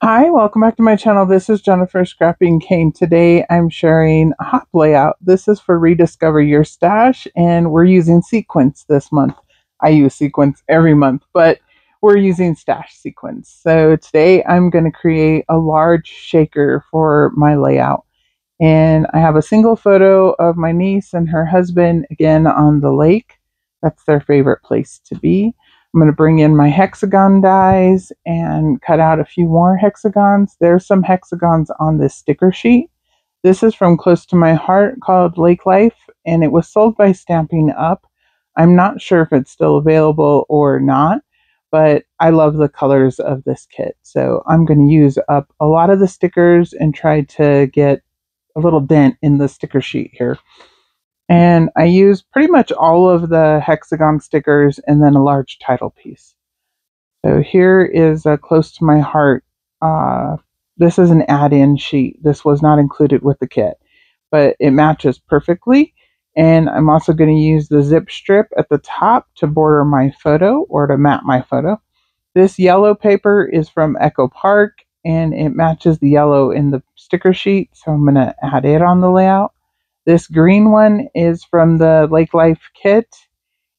Hi, welcome back to my channel. This is Jennifer Scrapping Cane. Today I'm sharing a hop layout. This is for Rediscover Your Stash, and we're using Sequins this month. I use Sequins every month, but we're using Stash Sequins. So today I'm going to create a large shaker for my layout. And I have a single photo of my niece and her husband again on the lake. That's their favorite place to be. I'm going to bring in my hexagon dies and cut out a few more hexagons. There's some hexagons on this sticker sheet. This is from Close to My Heart called Lake Life, and it was sold by Stamping Up. I'm not sure if it's still available or not, but I love the colors of this kit. So I'm going to use up a lot of the stickers and try to get a little dent in the sticker sheet here. And I use pretty much all of the hexagon stickers and then a large title piece. So here is a Close to My Heart. This is an add-in sheet. This was not included with the kit, but it matches perfectly. And I'm also going to use the zip strip at the top to border my photo or to map my photo. This yellow paper is from Echo Park, and it matches the yellow in the sticker sheet, so I'm going to add it on the layout. This green one is from the Lake Life kit,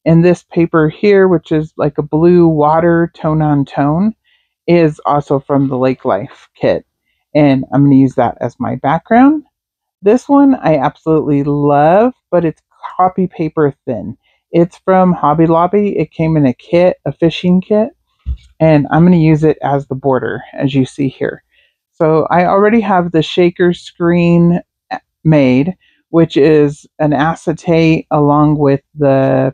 and this paper here, which is like a blue water tone on tone, is also from the Lake Life kit, and I'm going to use that as my background. This one I absolutely love, but it's copy paper thin. It's from Hobby Lobby. It came in a kit, a fishing kit, and I'm going to use it as the border, as you see here. So I already have the shaker screen made, which is an acetate along with the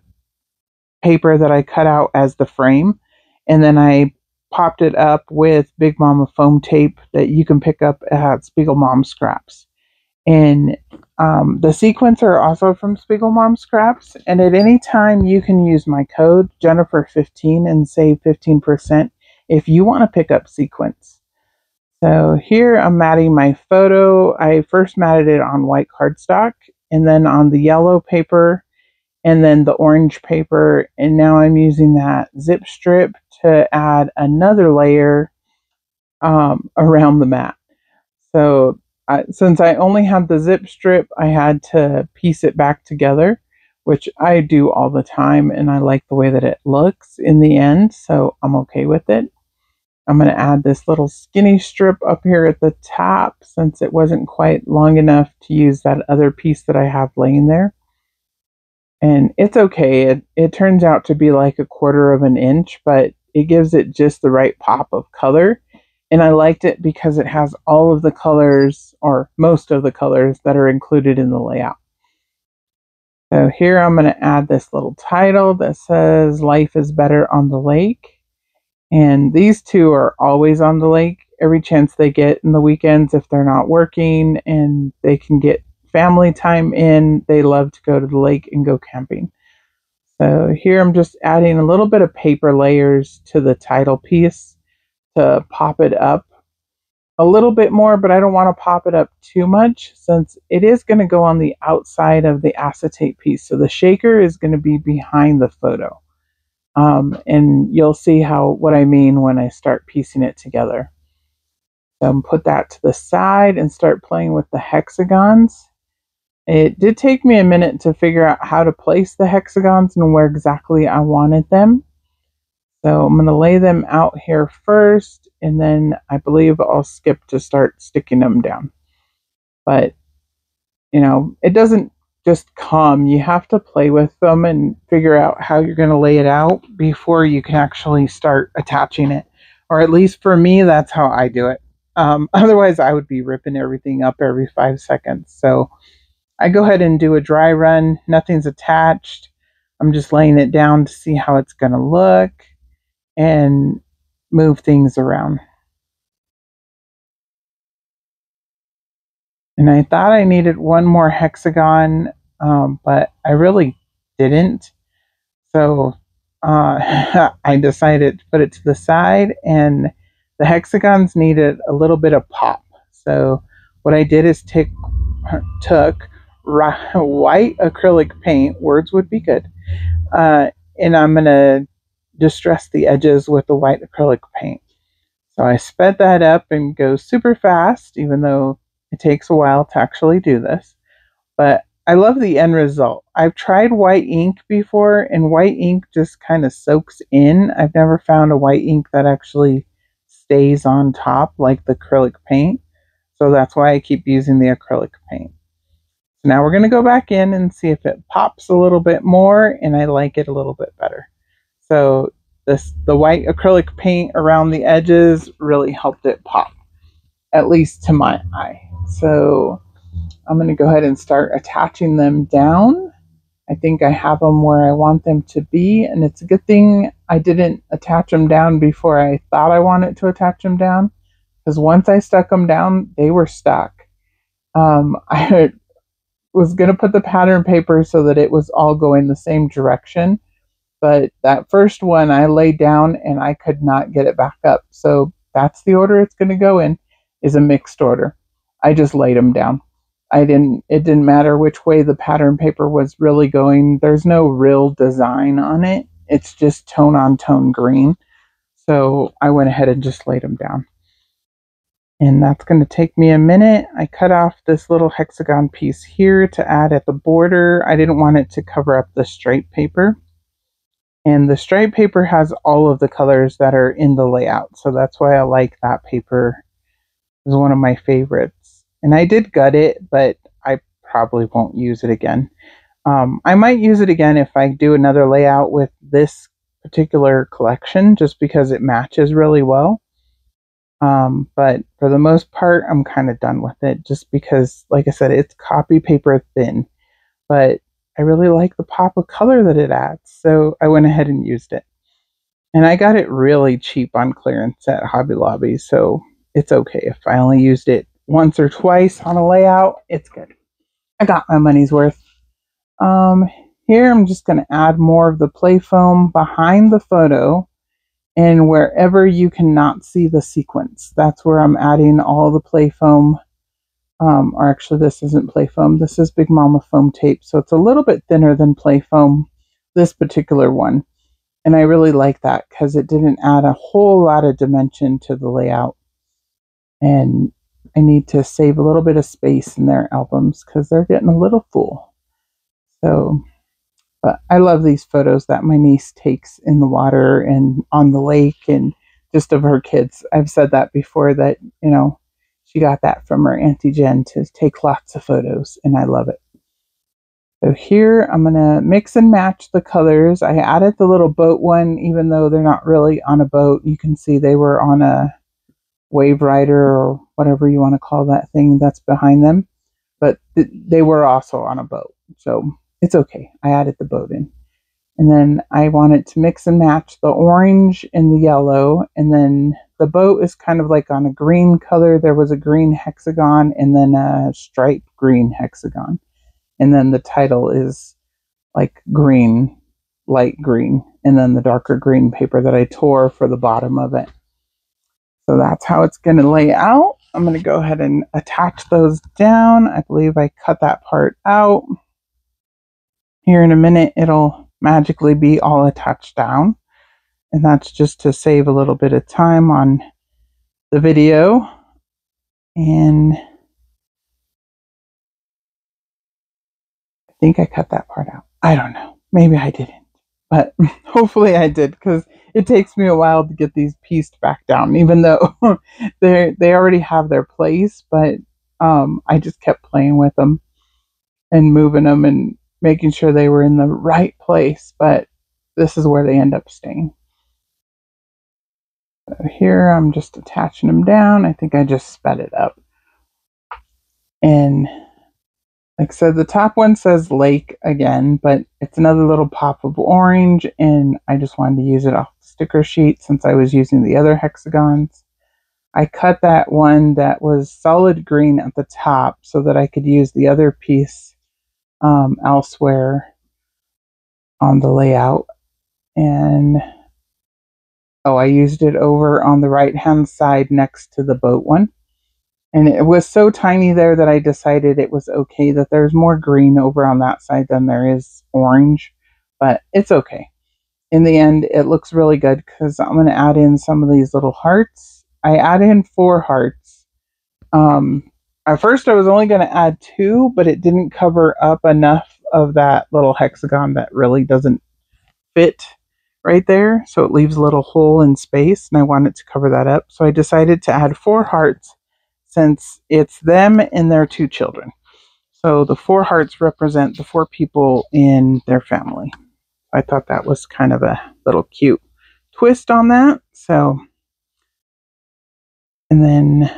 paper that I cut out as the frame, and then I popped it up with Big Mama foam tape that you can pick up at Spiegelmom Scraps. And the sequins are also from Spiegelmom Scraps, and at any time you can use my code Jennifer15 and save 15% if you want to pick up sequins. So here I'm matting my photo. I first matted it on white cardstock and then on the yellow paper and then the orange paper, and now I'm using that zip strip to add another layer around the mat. So since I only had the zip strip, I had to piece it back together, which I do all the time, and I like the way that it looks in the end, so I'm okay with it. I'm going to add this little skinny strip up here at the top since it wasn't quite long enough to use that other piece that I have laying there. And it's okay. It turns out to be like 1/4 of an inch, but it gives it just the right pop of color. And I liked it because it has all of the colors, or most of the colors, that are included in the layout. So here I'm going to add this little title that says Life is Better on the Lake. And these two are always on the lake every chance they get in the weekends if they're not working and they can get family time in. They love to go to the lake and go camping. So here I'm just adding a little bit of paper layers to the title piece to pop it up a little bit more, but I don't want to pop it up too much since it is going to go on the outside of the acetate piece. So the shaker is going to be behind the photo. And you'll see what I mean when I start piecing it together. So put that to the side and start playing with the hexagons. It did take me a minute to figure out how to place the hexagons and where exactly I wanted them. So I'm going to lay them out here first, and then I believe I'll skip to start sticking them down. But, it doesn't just come. You have to play with them and figure out how you're going to lay it out before you can actually start attaching it. Or at least for me, that's how I do it. Otherwise, I would be ripping everything up every 5 seconds. So I go ahead and do a dry run. Nothing's attached. I'm just laying it down to see how it's going to look and move things around. And I thought I needed one more hexagon, but I really didn't. So I decided to put it to the side, and the hexagons needed a little bit of pop. So what I did is took white acrylic paint, words would be good, and I'm going to distress the edges with the white acrylic paint. So I sped that up and go super fast, even though it takes a while to actually do this. But I love the end result. I've tried white ink before, and white ink just kind of soaks in. I've never found a white ink that actually stays on top like the acrylic paint. So that's why I keep using the acrylic paint. So now we're going to go back in and see if it pops a little bit more and I like it a little bit better. So the white acrylic paint around the edges really helped it pop, at least to my eye. So I'm going to go ahead and start attaching them down. I think I have them where I want them to be, and it's a good thing I didn't attach them down before I thought I wanted to attach them down, because once I stuck them down, they were stuck. I was going to put the pattern paper so that it was all going the same direction, but that first one I laid down and I could not get it back up. So that's the order it's going to go in, is a mixed order. I just laid them down. It didn't matter which way the pattern paper was really going. There's no real design on it. It's just tone on tone green. So I went ahead and just laid them down. And that's going to take me a minute. I cut off this little hexagon piece here to add at the border. I didn't want it to cover up the stripe paper. And the stripe paper has all of the colors that are in the layout. So that's why I like that paper. It's one of my favorites. And I did gut it, but I probably won't use it again. I might use it again if I do another layout with this particular collection, just because it matches really well. But for the most part, I'm kind of done with it, just because, like I said, it's copy paper thin. But I really like the pop of color that it adds, so I went ahead and used it. And I got it really cheap on clearance at Hobby Lobby, so it's okay. If I only used it once or twice on a layout, it's good. I got my money's worth. Here I'm just going to add more of the play foam behind the photo and wherever you cannot see the sequins. That's where I'm adding all the play foam. Or actually, this isn't play foam. This is Big Mama foam tape, so it's a little bit thinner than play foam, this particular one. And I really like that because it didn't add a whole lot of dimension to the layout. And I need to save a little bit of space in their albums because they're getting a little full. So, but I love these photos that my niece takes in the water and on the lake and just of her kids. I've said that before, that, you know, she got that from her Auntie Jen to take lots of photos, and I love it. So here I'm going to mix and match the colors. I added the little boat one, even though they're not really on a boat. You can see they were on a wave rider or whatever you want to call that thing that's behind them. But they were also on a boat, so it's okay. I added the boat in. And then I wanted to mix and match the orange and the yellow. And then the boat is kind of like on a green color. There was a green hexagon and then a striped green hexagon. And then the title is like green, light green. And then the darker green paper that I tore for the bottom of it. So that's how it's going to lay out. I'm going to go ahead and attach those down. I believe I cut that part out. Here in a minute, it'll magically be all attached down. And that's just to save a little bit of time on the video. And I think I cut that part out. I don't know. Maybe I didn't. But hopefully I did, because it takes me a while to get these pieced back down, even though they already have their place. But I just kept playing with them and moving them and making sure they were in the right place. But this is where they end up staying. So here I'm just attaching them down. I think I just sped it up. And like I said, the top one says lake again, but it's another little pop of orange, and I just wanted to use it off the sticker sheet since I was using the other hexagons. I cut that one that was solid green at the top so that I could use the other piece elsewhere on the layout. And I used it over on the right hand side next to the boat one. And it was so tiny there that I decided it was okay that there's more green over on that side than there is orange. But it's okay. In the end, it looks really good because I'm going to add in some of these little hearts. I add in 4 hearts. At first I was only going to add 2, but it didn't cover up enough of that little hexagon that really doesn't fit right there. So it leaves a little hole in space, and I wanted to cover that up. So I decided to add 4 hearts since it's them and their 2 children. So the 4 hearts represent the 4 people in their family. I thought that was kind of a little cute twist on that. So, and then,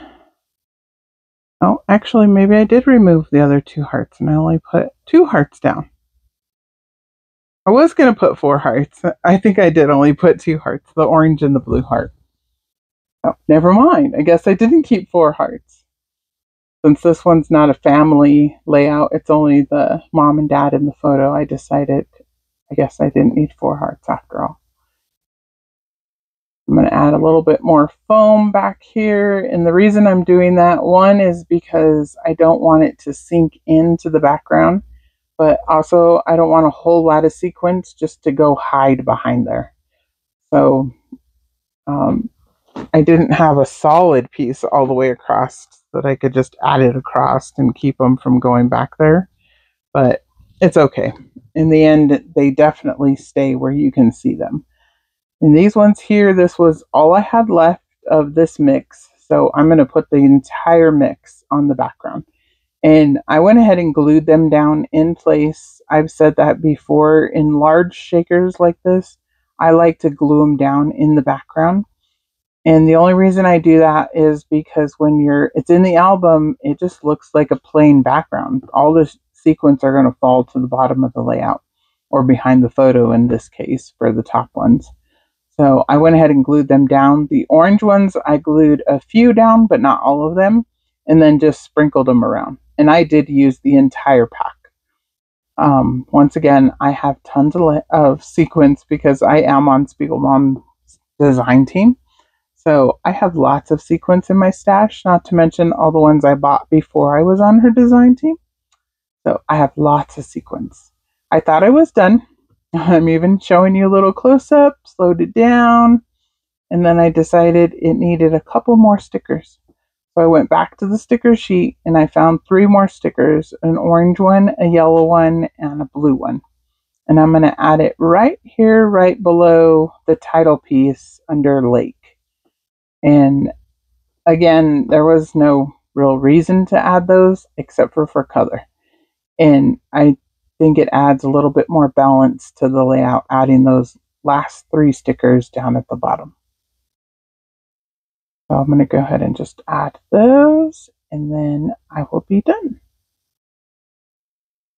oh, actually, maybe I did remove the other 2 hearts and I only put 2 hearts down. I was going to put 4 hearts. I think I did only put 2 hearts, the orange and the blue heart. Oh, never mind. I guess I didn't keep 4 hearts. Since this one's not a family layout, it's only the mom and dad in the photo, I decided, I guess I didn't need 4 hearts after all. I'm going to add a little bit more foam back here. And the reason I'm doing that, one, is because I don't want it to sink into the background. But also, I don't want a whole lot of sequins just to go hide behind there. So, I didn't have a solid piece all the way across that I could just add it across and keep them from going back there. But it's okay. In the end, they definitely stay where you can see them. And these ones here, this was all I had left of this mix. So I'm going to put the entire mix on the background. And I went ahead and glued them down in place. I've said that before. In large shakers like this, I like to glue them down in the background. And the only reason I do that is because when it's in the album, it just looks like a plain background. All the sequins are going to fall to the bottom of the layout, or behind the photo in this case for the top ones. So I went ahead and glued them down. The orange ones, I glued a few down, but not all of them, and then just sprinkled them around. And I did use the entire pack. Once again, I have tons of sequins because I am on Spiegelmom's design team. So I have lots of sequins in my stash, not to mention all the ones I bought before I was on her design team. So I have lots of sequins. I thought I was done. I'm even showing you a little close-up, slowed it down, and then I decided it needed a couple more stickers. So I went back to the sticker sheet and I found 3 more stickers, an orange one, a yellow one, and a blue one. And I'm going to add it right here, right below the title piece under Lake. And again, there was no real reason to add those except for color. And I think it adds a little bit more balance to the layout, adding those last 3 stickers down at the bottom. So I'm going to go ahead and just add those, and then I will be done.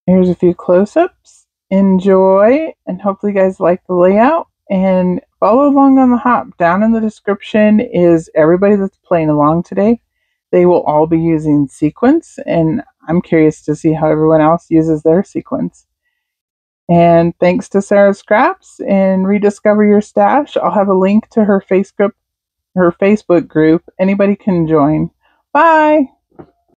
Here's a few close-ups. Enjoy, and hopefully you guys like the layout, and follow along on the hop. Down in the description is everybody that's playing along today. They will all be using sequins, and I'm curious to see how everyone else uses their sequins. And thanks to Sarah Scraps and Rediscover Your Stash. I'll have a link to her Facebook group. Anybody can join. Bye!